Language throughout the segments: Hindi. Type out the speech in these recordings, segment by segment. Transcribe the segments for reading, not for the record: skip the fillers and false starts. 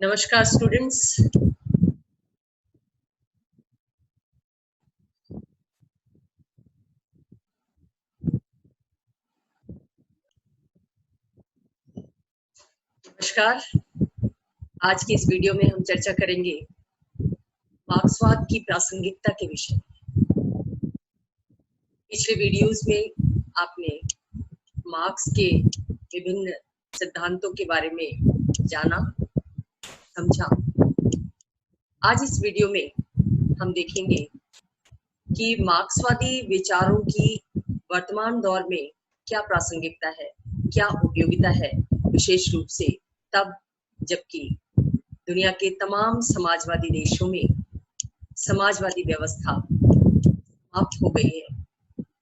नमस्कार स्टूडेंट्स। नमस्कार। आज की इस वीडियो में हम चर्चा करेंगे मार्क्सवाद की प्रासंगिकता के विषय में। पिछले वीडियोस में आपने मार्क्स के विभिन्न सिद्धांतों के बारे में जाना, समझा। आज इस वीडियो में हम देखेंगे कि मार्क्सवादी विचारों की वर्तमान दौर में क्या प्रासंगिकता है, क्या उपयोगिता है, विशेष रूप से तब जबकि दुनिया के तमाम समाजवादी देशों में समाजवादी व्यवस्था समाप्त हो गई है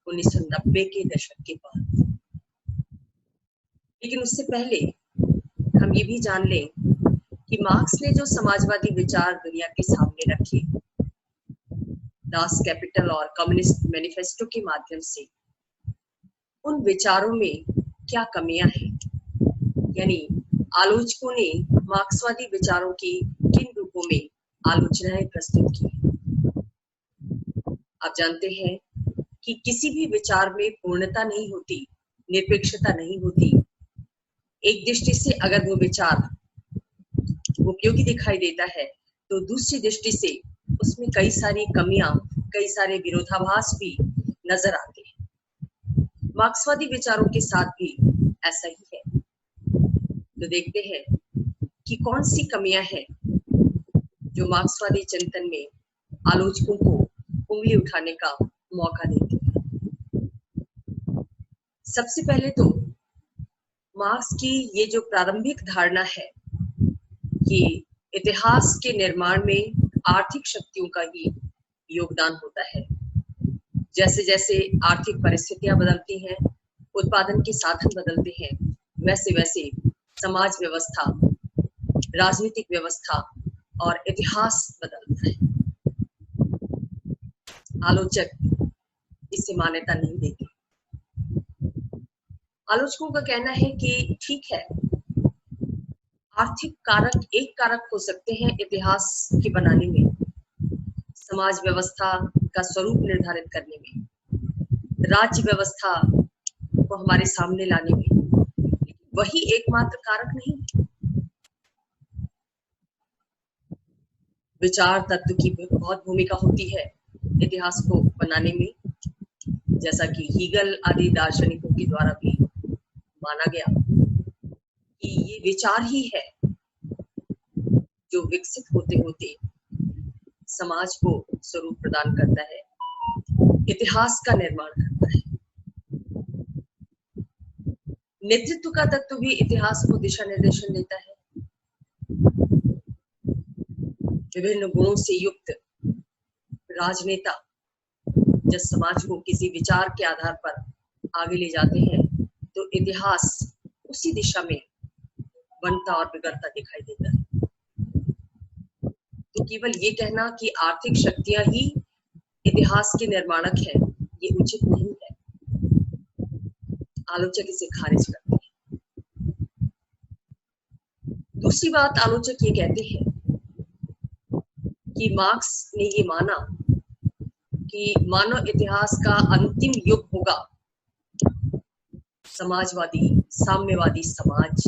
1990 के दशक के बाद। लेकिन उससे पहले हम ये भी जान लें कि मार्क्स ने जो समाजवादी विचार दुनिया के सामने रखे, दास कैपिटल और कम्युनिस्ट मैनिफेस्टो के माध्यम से, उन विचारों में क्या कमियां हैं, यानी आलोचकों ने मार्क्सवादी विचारों की किन रूपों में आलोचनाएं प्रस्तुत की। आप जानते हैं कि किसी भी विचार में पूर्णता नहीं होती, निरपेक्षता नहीं होती। एक दृष्टि से अगर वो विचार उपयोगी दिखाई देता है तो दूसरी दृष्टि से उसमें कई सारी कमियां, कई सारे विरोधाभास भी नजर आते हैं। मार्क्सवादी विचारों के साथ भी ऐसा ही है। तो देखते हैं कि कौन सी कमियां हैं जो मार्क्सवादी चिंतन में आलोचकों को उंगली उठाने का मौका देती है। सबसे पहले तो मार्क्स की ये जो प्रारंभिक धारणा है कि इतिहास के निर्माण में आर्थिक शक्तियों का ही योगदान होता है। जैसे जैसे आर्थिक परिस्थितियां बदलती हैं, उत्पादन के साधन बदलते हैं, वैसे वैसे समाज व्यवस्था, राजनीतिक व्यवस्था और इतिहास बदलता है। आलोचक इसे मान्यता नहीं देते। आलोचकों का कहना है कि ठीक है, आर्थिक कारक एक कारक हो सकते हैं इतिहास के बनाने में, समाज व्यवस्था का स्वरूप निर्धारित करने में, राज्य व्यवस्था को हमारे सामने लाने में, वही एकमात्र कारक नहीं है। विचार तत्व की बहुत भूमिका होती है इतिहास को बनाने में, जैसा कि हीगल आदि दार्शनिकों के द्वारा भी माना गया कि ये विचार ही है जो विकसित होते होते समाज को स्वरूप प्रदान करता है, इतिहास का निर्माण करता है। नेतृत्व का तत्व भी इतिहास को दिशा निर्देशन देता है। विभिन्न गुणों से युक्त राजनेता जब समाज को किसी विचार के आधार पर आगे ले जाते हैं तो इतिहास उसी दिशा में बनता और बिगड़ता दिखाई देता है। तो केवल ये कहना कि आर्थिक शक्तियां ही इतिहास के निर्माणक है, ये उचित नहीं है। आलोचक इसे खारिज करते हैं। दूसरी बात, आलोचक ये कहते हैं कि मार्क्स ने ये माना कि मानव इतिहास का अंतिम युग होगा समाजवादी, साम्यवादी समाज,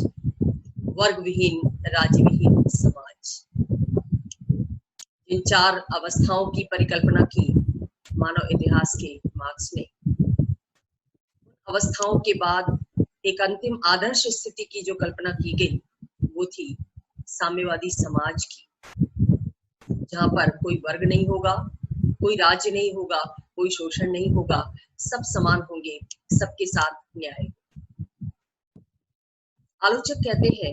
वर्ग विहीन, राज्य विहीन समाज। इन चार अवस्थाओं की परिकल्पना की मानव इतिहास के मार्क्स ने। अवस्थाओं के बाद एक अंतिम आदर्श स्थिति की जो कल्पना की गई वो थी साम्यवादी समाज की, जहां पर कोई वर्ग नहीं होगा, कोई राज्य नहीं होगा, कोई शोषण नहीं होगा, सब समान होंगे, सबके साथ न्याय। आलोचक कहते हैं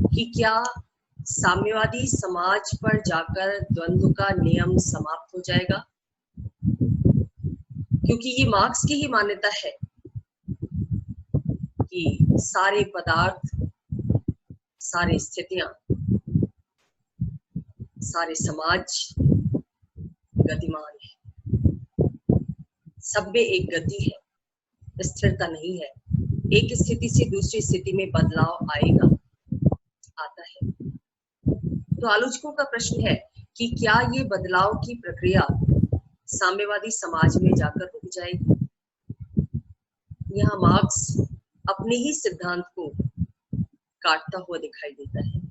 कि क्या साम्यवादी समाज पर जाकर द्वंद्व का नियम समाप्त हो जाएगा? क्योंकि ये मार्क्स की ही मान्यता है कि सारे पदार्थ, सारी स्थितियां, सारे समाज गतिमान है, सब में एक गति है, स्थिरता नहीं है। एक स्थिति से दूसरी स्थिति में बदलाव आएगा, आता है। तो आलोचकों का प्रश्न है कि क्या ये बदलाव की प्रक्रिया साम्यवादी समाज में जाकर रुक जाएगी? यहाँ मार्क्स अपने ही सिद्धांत को काटता हुआ दिखाई देता है।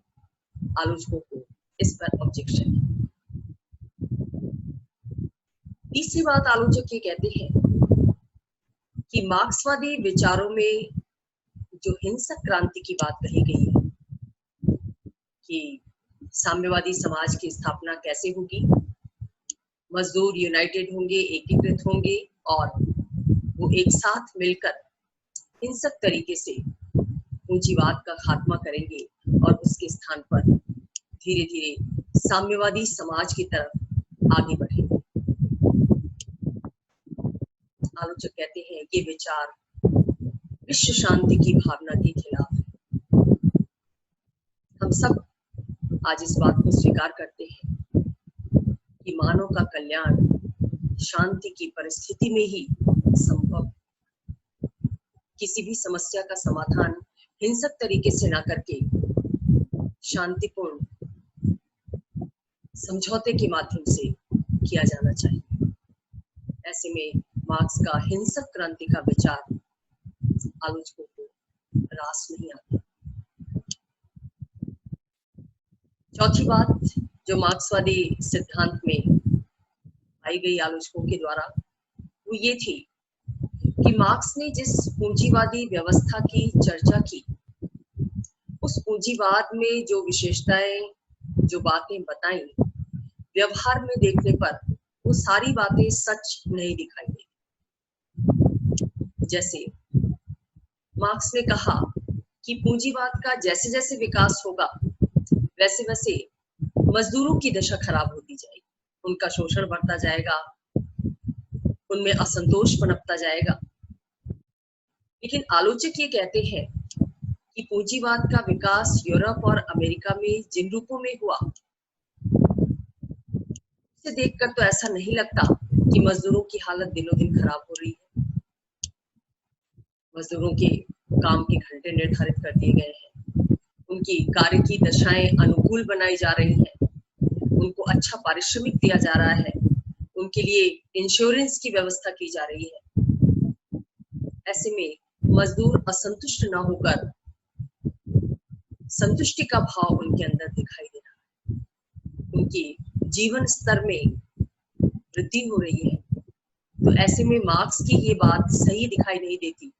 आलोचकों को इस पर ऑब्जेक्शन है। तीसरी बात आलोचक ये कहते हैं कि मार्क्सवादी विचारों में जो हिंसक क्रांति की बात कही गई है कि साम्यवादी समाज की स्थापना कैसे होगी, मजदूर यूनाइटेड होंगे, एकीकृत होंगे और वो एक साथ मिलकर हिंसक तरीके से पूंजीवाद का खात्मा करेंगे और उसके स्थान पर धीरे धीरे साम्यवादी समाज की तरफ आगे बढ़ेंगे। आलोचक कहते हैं ये विचार विश्व शांति की भावना के खिलाफ है। हम सब आज इस बात को स्वीकार करते हैं कि मानव का कल्याण शांति की परिस्थिति में ही संभव है। किसी भी समस्या का समाधान हिंसक तरीके से ना करके शांतिपूर्ण समझौते के माध्यम से किया जाना चाहिए। ऐसे में मार्क्स का हिंसक क्रांति का विचार आलोचकों को रास नहीं आता। चौथी बात जो मार्क्सवादी सिद्धांत में आई गई आलोचकों के द्वारा वो ये थी कि मार्क्स ने जिस पूंजीवादी व्यवस्था की चर्चा की उस पूंजीवाद में जो विशेषताएं, जो बातें बताई, व्यवहार में देखने पर वो सारी बातें सच नहीं दिखाई दी। जैसे मार्क्स ने कहा कि पूंजीवाद का जैसे जैसे विकास होगा वैसे वैसे मजदूरों की दशा खराब होती जाएगी, उनका शोषण बढ़ता जाएगा, उनमें असंतोष पनपता जाएगा। लेकिन आलोचक ये कहते हैं कि पूंजीवाद का विकास यूरोप और अमेरिका में जिन रूपों में हुआ उसे देखकर तो ऐसा नहीं लगता कि मजदूरों की हालत दिनों दिन खराब हो रही है। मजदूरों के काम के घंटे निर्धारित कर दिए गए हैं, उनकी कार्य की दशाएं अनुकूल बनाई जा रही हैं, उनको अच्छा पारिश्रमिक दिया जा रहा है, उनके लिए इंश्योरेंस की व्यवस्था की जा रही है। ऐसे में मजदूर असंतुष्ट न होकर संतुष्टि का भाव उनके अंदर दिखाई दे रहा है, उनकी जीवन स्तर में वृद्धि हो रही है। तो ऐसे में मार्क्स की ये बात सही दिखाई नहीं देती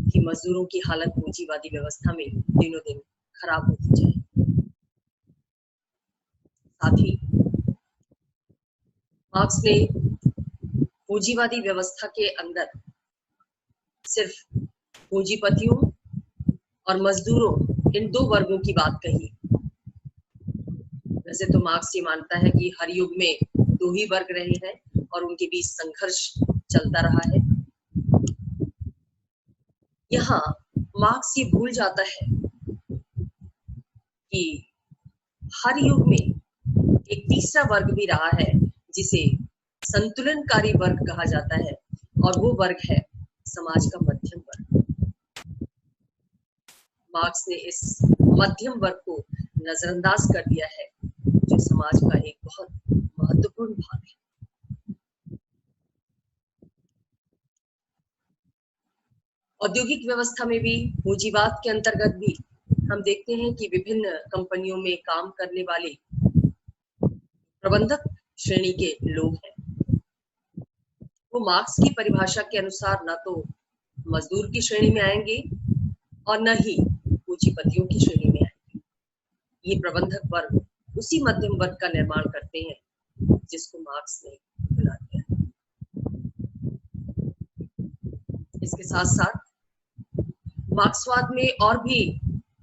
कि मजदूरों की हालत पूंजीवादी व्यवस्था में दिनों दिन खराब होती जाए। साथ ही मार्क्स ने पूंजीवादी व्यवस्था के अंदर सिर्फ पूंजीपतियों और मजदूरों इन दो वर्गों की बात कही। वैसे तो मार्क्स ये मानता है कि हर युग में दो ही वर्ग रहे हैं और उनके बीच संघर्ष चलता रहा है। यहाँ मार्क्स ये भूल जाता है कि हर युग में एक तीसरा वर्ग भी रहा है जिसे संतुलनकारी वर्ग कहा जाता है और वो वर्ग है समाज का मध्यम वर्ग। मार्क्स ने इस मध्यम वर्ग को नजरअंदाज कर दिया है जो समाज का एक बहुत महत्वपूर्ण भाग है। औद्योगिक व्यवस्था में भी पूंजीवाद के अंतर्गत भी हम देखते हैं कि विभिन्न कंपनियों में काम करने वाले प्रबंधक श्रेणी के लोग हैं, वो मार्क्स की परिभाषा के अनुसार न तो मजदूर की श्रेणी में आएंगे और न ही पूंजीपतियों की श्रेणी में आएंगे। ये प्रबंधक वर्ग उसी मध्यम वर्ग का निर्माण करते हैं जिसको मार्क्स ने बना दिया। इसके साथ साथ मार्क्सवाद में और भी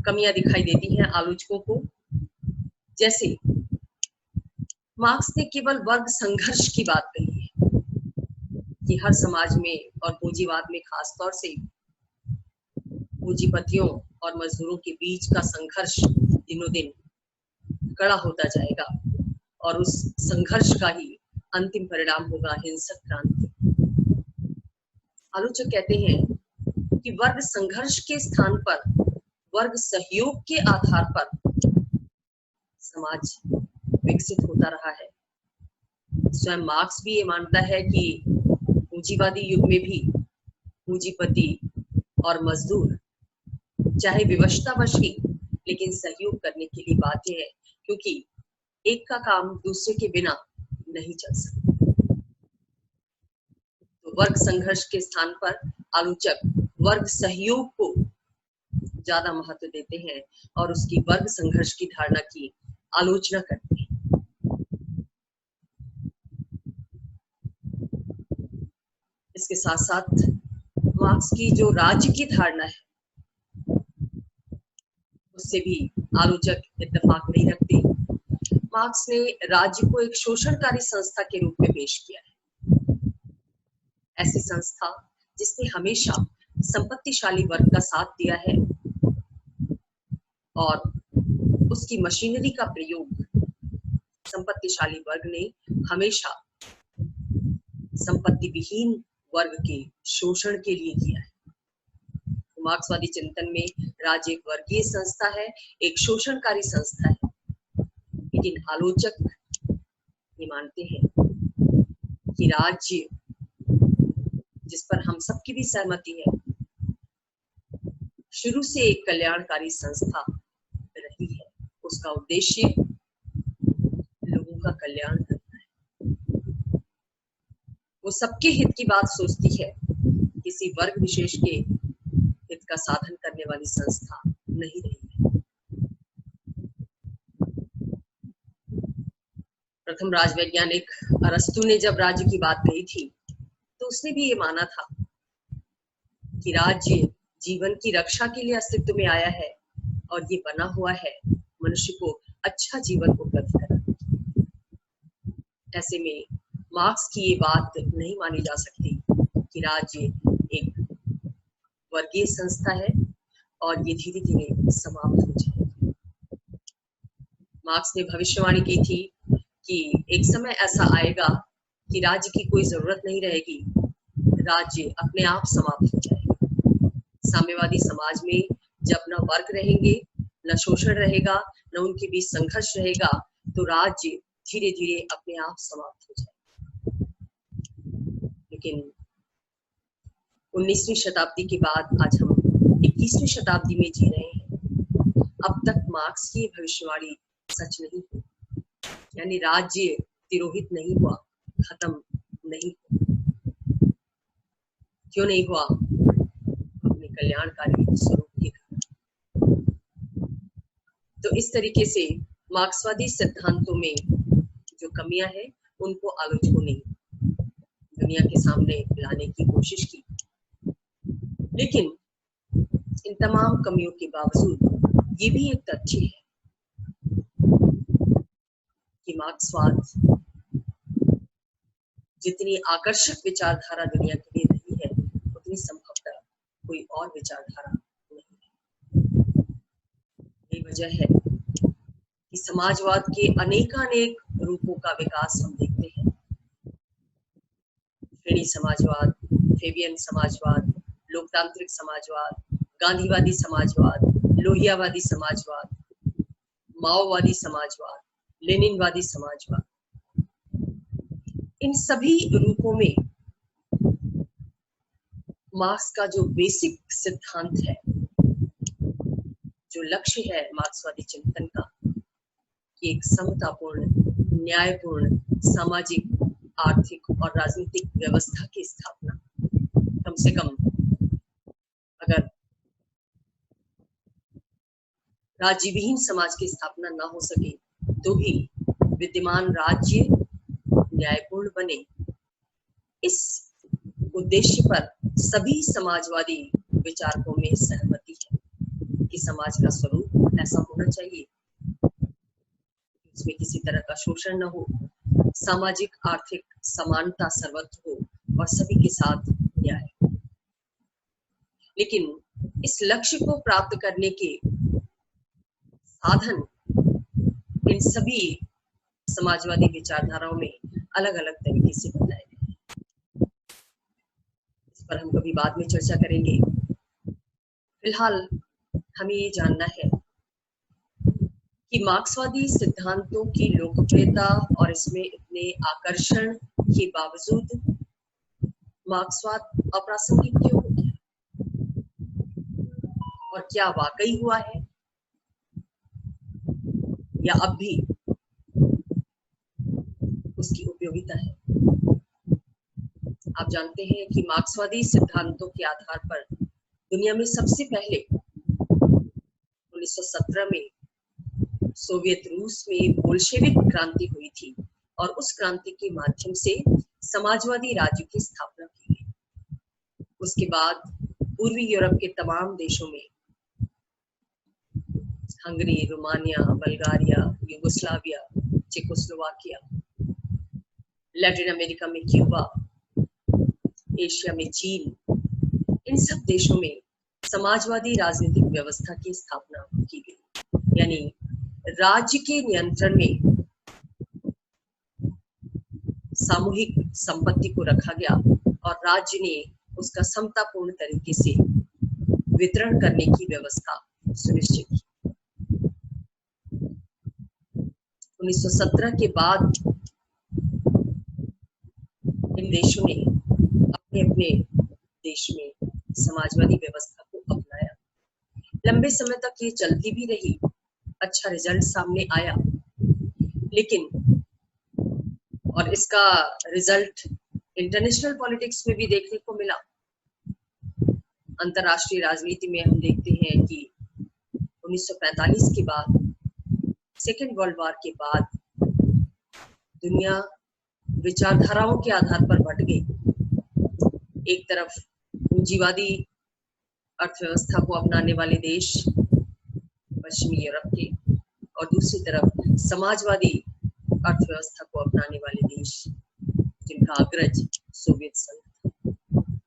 कमियां दिखाई देती हैं आलोचकों को। जैसे मार्क्स ने केवल वर्ग संघर्ष की बात कही है कि हर समाज में और पूंजीवाद में खास तौर से पूंजीपतियों और मजदूरों के बीच का संघर्ष दिनों दिन कड़ा होता जाएगा और उस संघर्ष का ही अंतिम परिणाम होगा हिंसक क्रांति। आलोचक कहते हैं कि वर्ग संघर्ष के स्थान पर वर्ग सहयोग के आधार पर समाज विकसित होता रहा है। स्वयं मार्क्स भी ये मानता है कि पूंजीवादी युग में भी पूंजीपति और मजदूर चाहे विवशतावश ही लेकिन सहयोग करने के लिए बाध्य है, क्योंकि एक का काम दूसरे के बिना नहीं चल सकता। तो वर्ग संघर्ष के स्थान पर आलोचक वर्ग सहयोग को ज्यादा महत्व देते हैं और उसकी वर्ग संघर्ष की धारणा की आलोचना करते हैं। इसके साथ साथ मार्क्स की जो राज्य की धारणा है उससे भी आलोचक इत्तेफाक नहीं रखते। मार्क्स ने राज्य को एक शोषणकारी संस्था के रूप में पेश किया है। ऐसी संस्था जिसने हमेशा संपत्तिशाली वर्ग का साथ दिया है और उसकी मशीनरी का प्रयोग संपत्तिशाली वर्ग ने हमेशा संपत्ति विहीन वर्ग के शोषण के लिए किया है। मार्क्सवादी चिंतन में राज्य एक वर्गीय संस्था है, एक शोषणकारी संस्था है, लेकिन आलोचक ये मानते हैं कि राज्य, जिस पर हम सबकी भी सहमति है, शुरू से एक कल्याणकारी संस्था रही है। उसका उद्देश्य लोगों का कल्याण करना है। वो सबके हित की बात सोचती है, किसी वर्ग विशेष के हित का साधन करने वाली संस्था नहीं रही है। प्रथम राजवैज्ञानिक अरस्तु ने जब राज्य की बात कही थी तो उसने भी ये माना था कि राज्य जीवन की रक्षा के लिए अस्तित्व में आया है और ये बना हुआ है मनुष्य को अच्छा जीवन उपलब्ध कराने। ऐसे में मार्क्स की ये बात नहीं मानी जा सकती कि राज्य एक वर्गीय संस्था है और ये धीरे धीरे समाप्त हो जाएगी। मार्क्स ने भविष्यवाणी की थी कि एक समय ऐसा आएगा कि राज्य की कोई जरूरत नहीं रहेगी, राज्य अपने आप समाप्त हो जाएगा। साम्यवादी समाज में जब न वर्ग रहेंगे, न शोषण रहेगा, न उनके बीच संघर्ष रहेगा, तो राज्य धीरे धीरे अपने आप समाप्त हो जाएगा। लेकिन 19वीं शताब्दी के बाद आज हम 21वीं शताब्दी में जी रहे हैं। अब तक मार्क्स की भविष्यवाणी सच नहीं हुई, यानी राज्य तिरोहित नहीं हुआ, खत्म नहीं हुआ। क्यों नहीं हुआ? अपने कल्याणकारी स्वरूप के कारण। तो इस तरीके से मार्क्सवादी सिद्धांतों में जो कमियां हैं उनको आलोचकों ने दुनिया के सामने लाने की कोशिश की, लेकिन इन तमाम कमियों के बावजूद ये भी एक तथ्य है कि मार्क्सवाद जितनी आकर्षक विचारधारा दुनिया के लिए रही है, उतनी संभवतः कोई और विचारधारा नहीं है। यही वजह है कि समाजवाद के अनेकानेक रूपों का विकास हम देखते हैं। श्रेणी समाजवाद, फेबियन समाजवाद, लोकतांत्रिक समाजवाद, गांधीवादी समाजवाद, लोहियावादी समाजवाद, माओवादी समाजवाद, लेनिनवादी समाजवाद। इन सभी रूपों में मार्क्स का जो बेसिक सिद्धांत है, जो लक्ष्य है मार्क्सवादी चिंतन का, कि एक समतापूर्ण, न्यायपूर्ण सामाजिक, आर्थिक और राजनीतिक व्यवस्था की स्थापना, कम से कम अगर राज्यविहीन समाज की स्थापना ना हो सके तो भी विद्यमान राज्य न्यायपूर्ण बने। इस उद्देश्य पर सभी समाजवादी विचारकों में सहमति है कि समाज का स्वरूप ऐसा होना चाहिए, उसमें किसी तरह का शोषण न हो, सामाजिक आर्थिक समानता सर्वत्र हो और सभी के साथ न्याय। लेकिन इस लक्ष्य को प्राप्त करने के साधन इन सभी समाजवादी विचारधाराओं में अलग अलग तरीके से बताए गए हैं। इस पर हम कभी बाद में चर्चा करेंगे। फिलहाल हमें ये जानना है कि मार्क्सवादी सिद्धांतों की लोकप्रियता और इसमें इतने आकर्षण के बावजूद मार्क्सवाद अप्रासंगिक क्यों हो गया, और क्या वाकई हुआ है या अब भी उसकी उपयोगिता है। आप जानते हैं कि मार्क्सवादी सिद्धांतों के आधार पर दुनिया में सबसे पहले 1917 में सोवियत रूस में बोल्शेविक क्रांति हुई थी और उस क्रांति के माध्यम से समाजवादी राज्य की स्थापना की गई। उसके बाद पूर्वी यूरोप के तमाम देशों में Hungary, Romania, Bulgaria, Yugoslavia, Czechoslovakia, Latin America में क्यूबा, एशिया में चीन, इन सब देशों में समाजवादी राजनीतिक व्यवस्था की स्थापना की गई। यानी राज्य के नियंत्रण में सामूहिक संपत्ति को रखा गया और राज्य ने उसका समतापूर्ण तरीके से वितरण करने की व्यवस्था सुनिश्चित की। 1917 के बाद इन देशों ने अपने अपने देश में समाजवादी व्यवस्था को अपनाया। लंबे समय तक ये चलती भी रही, अच्छा रिजल्ट सामने आया, लेकिन और इसका रिजल्ट इंटरनेशनल पॉलिटिक्स में भी देखने को मिला। अंतरराष्ट्रीय राजनीति में हम देखते हैं कि 1945 के बाद, सेकेंड वर्ल्ड वॉर के बाद दुनिया विचारधाराओं के आधार पर बंट गई। एक तरफ पूंजीवादी अर्थव्यवस्था को अपनाने वाले देश पश्चिमी यूरोप के, और दूसरी तरफ समाजवादी अर्थव्यवस्था को अपनाने वाले देश जिनका अग्रज सोवियत संघ था।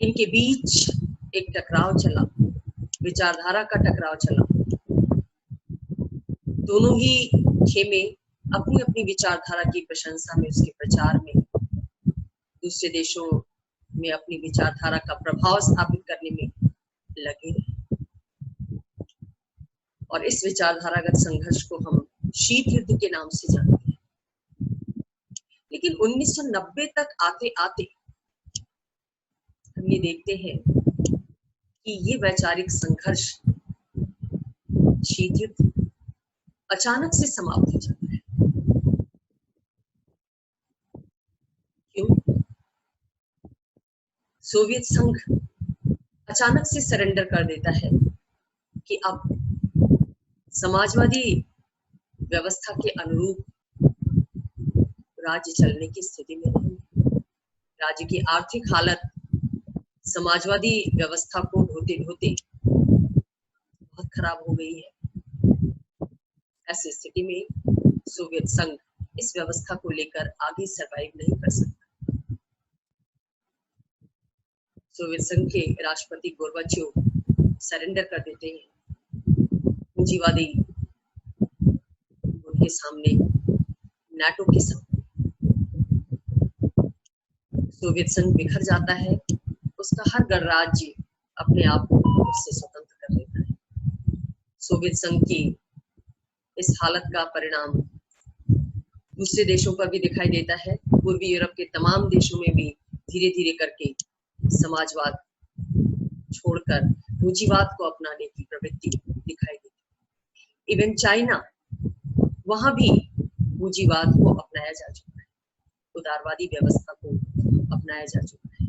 इनके बीच एक टकराव चला, विचारधारा का टकराव चला। दोनों ही खेमे अपनी अपनी विचारधारा की प्रशंसा में, उसके प्रचार में, दूसरे देशों में अपनी विचारधारा का प्रभाव स्थापित करने में लगे रहे। और इस विचारधारागत संघर्ष को हम शीत युद्ध के नाम से जानते हैं। लेकिन 1990 तक आते आते हम ये देखते हैं कि ये वैचारिक संघर्ष, शीत युद्ध, अचानक से समाप्त हो जाता है। क्यों? सोवियत संघ अचानक से सरेंडर कर देता है कि अब समाजवादी व्यवस्था के अनुरूप राज्य चलने की स्थिति में नहीं। राज्य की आर्थिक हालत समाजवादी व्यवस्था को ढोते ढोते बहुत खराब हो गई है। ऐसी स्थिति में सोवियत संघ इस व्यवस्था को लेकर आगे सरवाइव नहीं कर सकता। सोवियत संघ के राष्ट्रपति गोर्बाचेव सरेंडर कर देते हैं। पूंजीवादी उनके सामने, नाटो के सामने, सोवियत संघ बिखर जाता है। उसका हर गणराज्य अपने आप को उससे स्वतंत्र कर लेता है। सोवियत संघ की इस हालत का परिणाम दूसरे देशों पर भी दिखाई देता है। पूर्वी यूरोप के तमाम देशों में भी धीरे धीरे करके समाजवाद छोड़कर पूंजीवाद को अपनाने की प्रवृत्ति दिखाई देती है। इवन चाइना, वहां भी पूंजीवाद को अपनाया जा चुका है, उदारवादी व्यवस्था को अपनाया जा चुका है।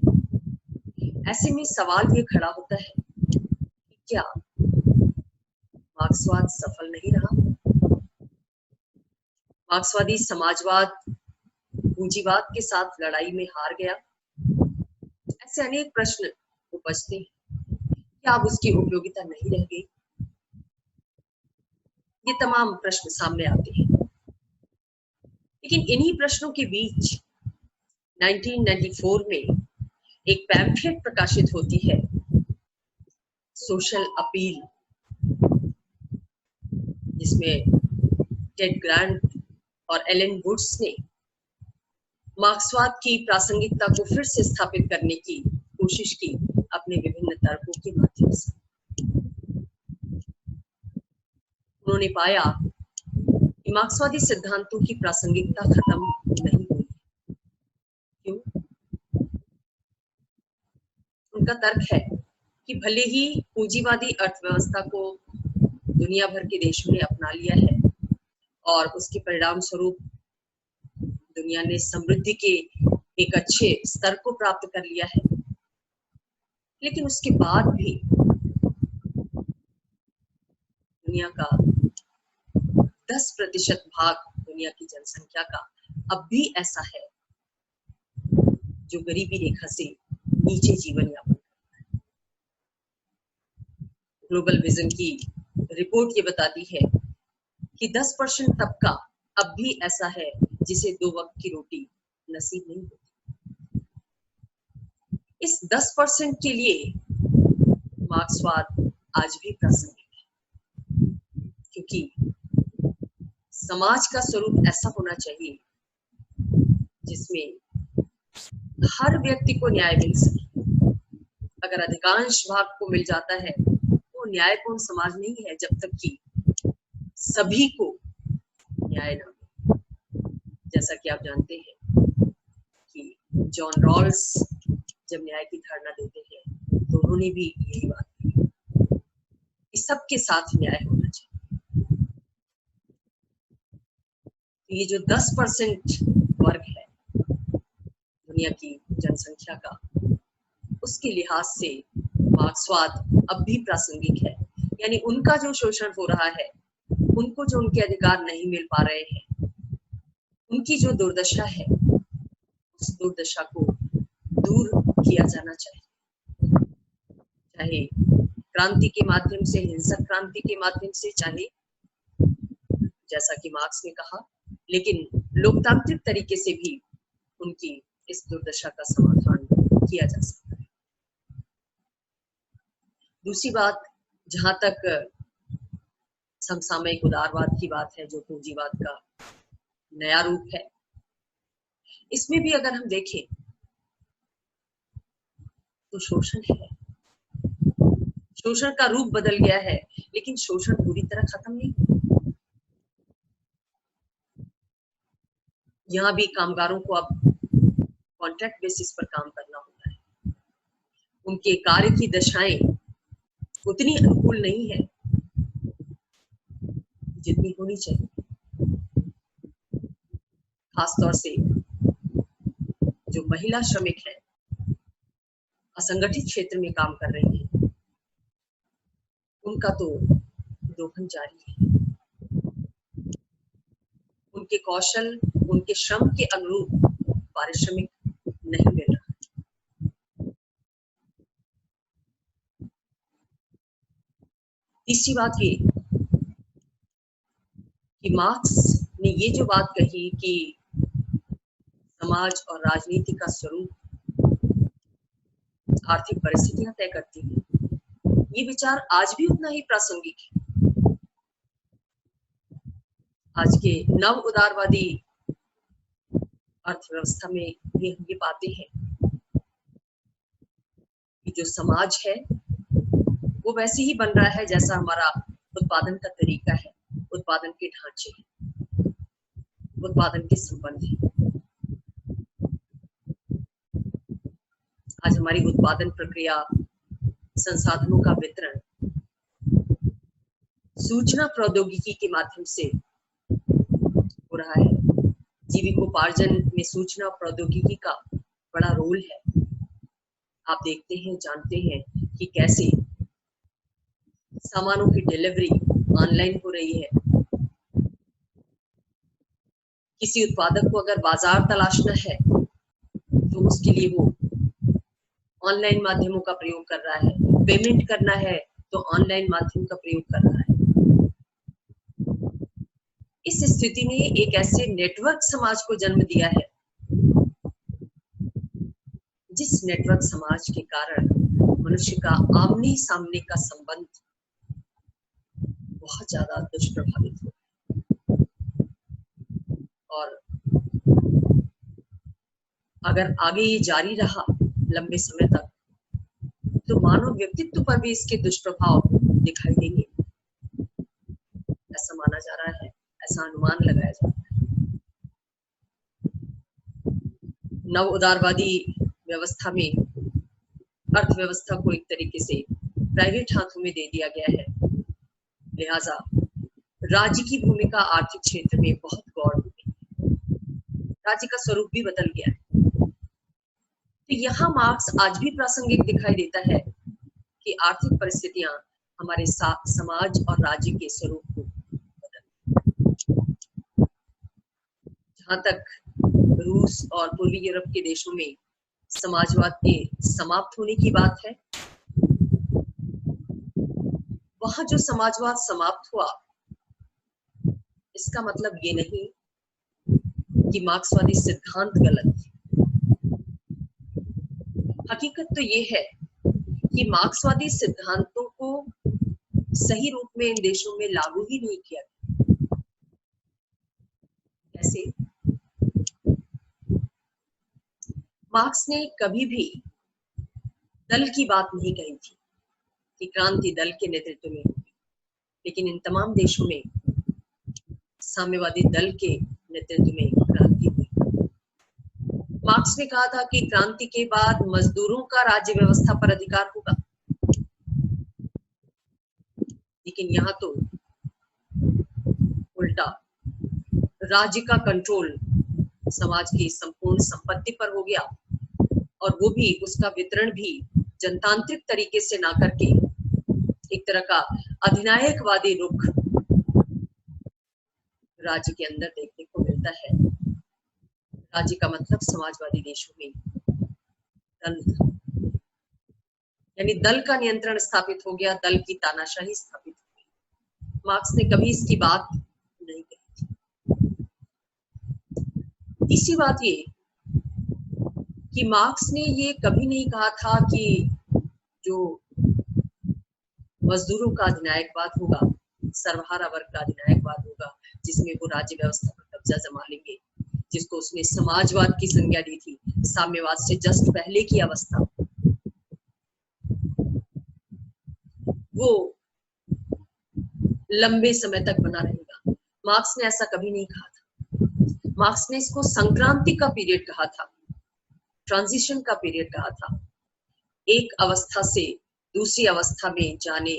ऐसे में सवाल ये खड़ा होता है कि क्या मार्क्सवाद सफल नहीं रहा? मार्क्सवादी समाजवाद पूंजीवाद के साथ लड़ाई में हार गया? ऐसे अनेक प्रश्न उपजते हैं। क्या अब उसकी उपयोगिता नहीं रह गई? ये तमाम प्रश्न सामने आते हैं। लेकिन इन्हीं प्रश्नों के बीच 1994 में एक पैम्फलेट प्रकाशित होती है, सोशल अपील, जिसमें टेड ग्रांट और एलन वुड्स ने मार्क्सवाद की प्रासंगिकता को फिर से स्थापित करने की कोशिश की अपने विभिन्न तर्कों के माध्यम से। उन्होंने पाया कि मार्क्सवादी सिद्धांतों की प्रासंगिकता खत्म नहीं हुई। क्यों? उनका तर्क है कि भले ही पूंजीवादी अर्थव्यवस्था को दुनिया भर के देशों ने अपना लिया है और उसके परिणाम स्वरूप दुनिया ने समृद्धि के एक अच्छे स्तर को प्राप्त कर लिया है, लेकिन उसके बाद भी दुनिया का 10% भाग दुनिया की जनसंख्या का अब भी ऐसा है जो गरीबी रेखा से नीचे जीवन यापन करता है। ग्लोबल विजन की रिपोर्ट ये बताती है कि 10% तबका अब भी ऐसा है जिसे 2 वक्त की रोटी नसीब नहीं होती। इस 10% के लिए मार्क्सवाद आज भी प्रासंगिक है, क्योंकि समाज का स्वरूप ऐसा होना चाहिए जिसमें हर व्यक्ति को न्याय मिल सके। अगर अधिकांश भाग को मिल जाता है तो न्यायपूर्ण समाज नहीं है, जब तक कि सभी को न्याय न मिले। जैसा कि आप जानते हैं कि जॉन रॉल्स जब न्याय की धारणा देते हैं तो उन्होंने भी यही बात की कि सबके साथ न्याय होना चाहिए। तो ये जो 10% वर्ग है दुनिया की जनसंख्या का, उसके लिहाज से मार्क्सवाद अब भी प्रासंगिक है। यानी उनका जो शोषण हो रहा है, उनको जो उनके अधिकार नहीं मिल पा रहे हैं, उनकी जो दुर्दशा है, उस दुर्दशा को दूर किया जाना चाहिए, चाहे क्रांति के माध्यम से, हिंसक क्रांति के माध्यम से, चाहे जैसा कि मार्क्स ने कहा, लेकिन लोकतांत्रिक तरीके से भी उनकी इस दुर्दशा का समाधान किया जा सकता है। दूसरी बात, जहां तक समसामयिक उदारवाद की बात है, जो पूंजीवाद का नया रूप है, इसमें भी अगर हम देखें तो शोषण है, शोषण का रूप बदल गया है, लेकिन शोषण पूरी तरह खत्म नहीं हुआ। यहाँ भी कामगारों को अब कॉन्ट्रैक्ट बेसिस पर काम करना होता है। उनके कार्य की दशाएं उतनी अनुकूल नहीं है जितनी होनी चाहिए। खासतौर से जो महिला श्रमिक है, असंगठित क्षेत्र में काम कर रही है, उनका तो दोहन जारी है। उनके कौशल, उनके श्रम के अनुरूप पारिश्रमिक नहीं मिल रहा। तीसरी बात ये कि मार्क्स ने ये जो बात कही कि समाज और राजनीति का स्वरूप आर्थिक परिस्थितियां तय करती हैं, ये विचार आज भी उतना ही प्रासंगिक है। आज के नव उदारवादी अर्थव्यवस्था में भी हम ये पाते हैं कि जो समाज है वो वैसे ही बन रहा है जैसा हमारा उत्पादन का तरीका है, उत्पादन के ढांचे, उत्पादन के संबंध है। आज हमारी उत्पादन प्रक्रिया, संसाधनों का वितरण सूचना प्रौद्योगिकी के माध्यम से हो रहा है। जीविकोपार्जन में सूचना प्रौद्योगिकी का बड़ा रोल है। आप देखते हैं, जानते हैं कि कैसे सामानों की डिलीवरी ऑनलाइन हो रही है। किसी उत्पादक को अगर बाजार तलाशना है तो उसके लिए वो ऑनलाइन माध्यमों का प्रयोग कर रहा है, पेमेंट करना है तो ऑनलाइन माध्यम का प्रयोग कर रहा है। इस स्थिति ने एक ऐसे नेटवर्क समाज को जन्म दिया है जिस नेटवर्क समाज के कारण मनुष्य का आमने सामने का संबंध बहुत ज्यादा दुष्प्रभावित हो। और अगर आगे ये जारी रहा लंबे समय तक, तो मानव व्यक्तित्व पर भी इसके दुष्प्रभाव दिखाई देंगे, ऐसा माना जा रहा है, ऐसा अनुमान लगाया जा रहा है। नव उदारवादी व्यवस्था में अर्थव्यवस्था को एक तरीके से प्राइवेट हाथों में दे दिया गया है, लिहाजा राज्य की भूमिका आर्थिक क्षेत्र में बहुत गौर हो गई, राज्य का स्वरूप भी बदल गया है। तो यहाँ मार्क्स आज भी प्रासंगिक दिखाई देता है कि आर्थिक परिस्थितियां हमारे समाज और राज्य के स्वरूप को बदल। जहां तक रूस और पूर्वी यूरोप के देशों में समाजवाद के समाप्त होने की बात है, वहां जो समाजवाद समाप्त हुआ, इसका मतलब ये नहीं कि मार्क्सवादी सिद्धांत गलत थे। हकीकत तो ये है कि मार्क्सवादी सिद्धांतों को सही रूप में इन देशों में लागू ही नहीं किया गया। कैसे? मार्क्स ने कभी भी दल की बात नहीं कही थी कि क्रांति दल के नेतृत्व में होगी, लेकिन इन तमाम देशों में साम्यवादी दल के नेतृत्व में क्रांति हुई। मार्क्स ने कहा था कि क्रांति के बाद मजदूरों का राज्य व्यवस्था पर अधिकार होगा, लेकिन यहाँ तो उल्टा राज्य का कंट्रोल समाज की संपूर्ण संपत्ति पर हो गया, और वो भी उसका वितरण भी जनतांत्रिक तरीके से ना करके एक तरह का अधिनायकवादी रुख राज्य के अंदर देखने को मिलता है। राज्य का मतलब समाजवादी देशों में दल था, यानी दल का नियंत्रण स्थापित हो गया, दल की तानाशाही स्थापित हो गई। मार्क्स ने कभी इसकी बात नहीं कही थी। तीसरी बात ये कि मार्क्स ने ये कभी नहीं कहा था कि जो मजदूरों का अधिनायकवाद होगा, सर्वहारा वर्ग का अधिनायकवाद होगा, जिसमें वो राज्य व्यवस्था पर कब्जा जमा लेंगे, जिसको उसने समाजवाद की संज्ञा दी थी, साम्यवाद से जस्ट पहले की अवस्था, वो लंबे समय तक बना रहेगा। मार्क्स ने ऐसा कभी नहीं कहा था। मार्क्स ने इसको संक्रांति का पीरियड कहा था, ट्रांजिशन का पीरियड कहा था। एक अवस्था से दूसरी अवस्था में जाने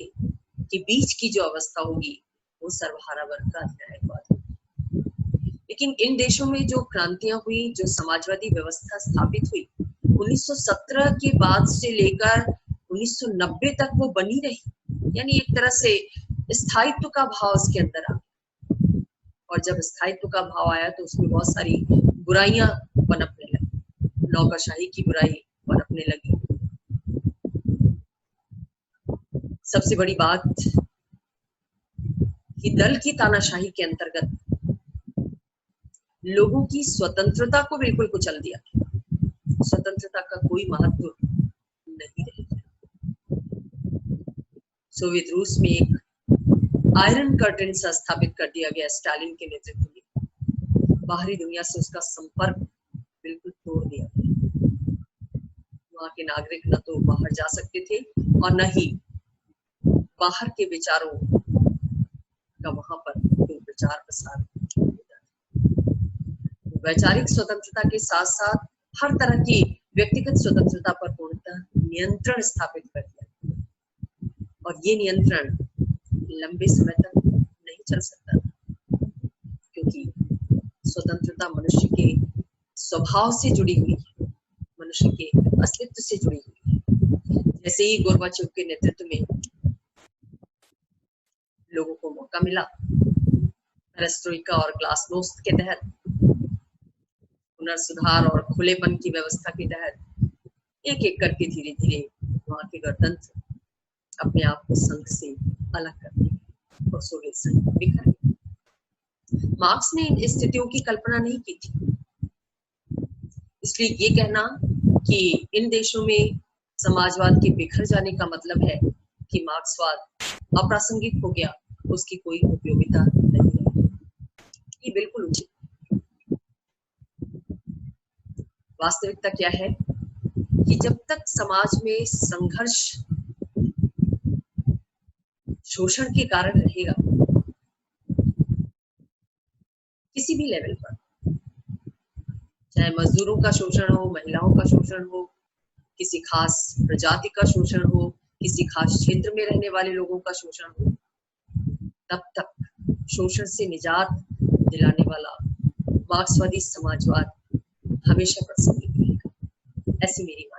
के बीच की जो अवस्था होगी, वो सर्वहारा वर्ग का अधिनायकवाद होगी। लेकिन इन देशों में जो क्रांतियां हुई, जो समाजवादी व्यवस्था स्थापित हुई, 1917 के बाद से लेकर 1990 तक वो बनी रही, यानी एक तरह से स्थायित्व का भाव उसके अंदर आ गया। और जब स्थायित्व का भाव आया तो उसमें बहुत सारी बुराइयां पनपने लगी, नौकरशाही की बुराई पनपने लगी। सबसे बड़ी बात कि दल की तानाशाही के अंतर्गत लोगों की स्वतंत्रता को बिल्कुल कुचल दिया। स्वतंत्रता का कोई महत्व नहीं रह गया। सोवियत रूस में एक आयरन कर्टन सा स्थापित कर दिया गया स्टालिन के नेतृत्व में। बाहरी दुनिया से उसका संपर्क बिल्कुल तोड़ दिया गया। वहां के नागरिक न तो बाहर जा सकते थे और न ही बाहर के विचारों का वहां पर कोई विचार प्रसार होता था। वैचारिक स्वतंत्रता के साथ साथ हर तरह की व्यक्तिगत स्वतंत्रता पर पूर्णतः नियंत्रण स्थापित कर दिया, और ये नियंत्रण लंबे समय तक नहीं चल सकता था, क्योंकि स्वतंत्रता मनुष्य के स्वभाव से जुड़ी हुई है, मनुष्य के अस्तित्व से जुड़ी हुई है। जैसे ही गोर्बाचेव के नेतृत्व में लोगों को मौका मिला, पेरेस्ट्रोइका और ग्लासनोस्त के तहत, पुनर्सुधार और खुलेपन की व्यवस्था के तहत एक एक करके धीरे धीरे वहां के गणतंत्र अपने आप को संघ से अलग कर दिए और सोवियत संघ बिखर गया। मार्क्स ने इन स्थितियों की कल्पना नहीं की थी, इसलिए ये कहना कि इन देशों में समाजवाद के बिखर जाने का मतलब है कि मार्क्सवाद अप्रासंगिक हो गया, उसकी कोई उपयोगिता नहीं है, ये बिल्कुल उचित। वास्तविकता क्या है कि जब तक समाज में संघर्ष शोषण के कारण रहेगा, किसी भी लेवल पर, चाहे मजदूरों का शोषण हो, महिलाओं का शोषण हो, किसी खास प्रजाति का शोषण हो, किसी खास क्षेत्र में रहने वाले लोगों का शोषण हो, तब तक शोषण से निजात दिलाने वाला मार्क्सवादी समाजवाद हमेशा प्रसिद्ध रहेगा, ऐसी मेरी